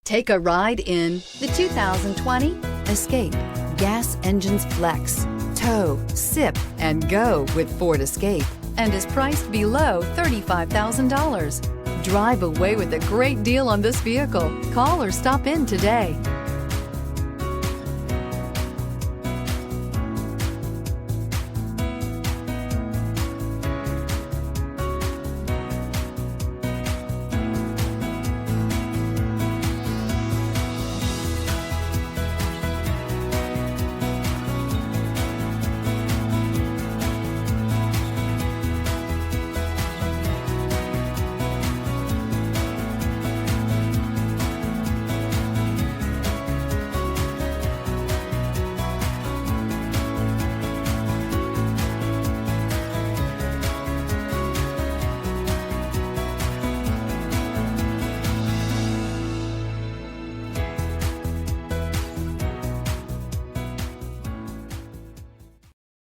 Take a ride in the 2020 Escape. Gas engines flex, tow, sip, and go with Ford Escape, and is priced below $35,000. Drive away with a great deal on this vehicle. Call or stop in today.